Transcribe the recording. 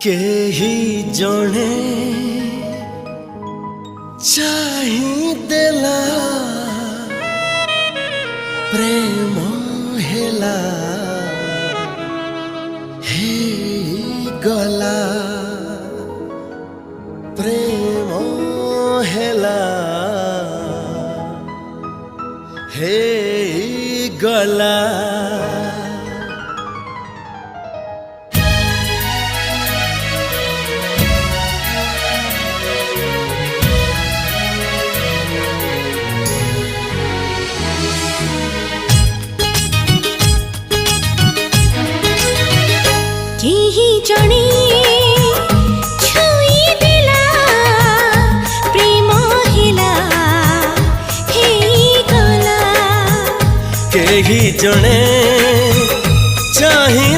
केही जणे चाही देला प्रेम हेला हे गला प्रेम हेला हे गला। केही जणे छुई देला प्रेम हेला हे गला। केही जणे चाही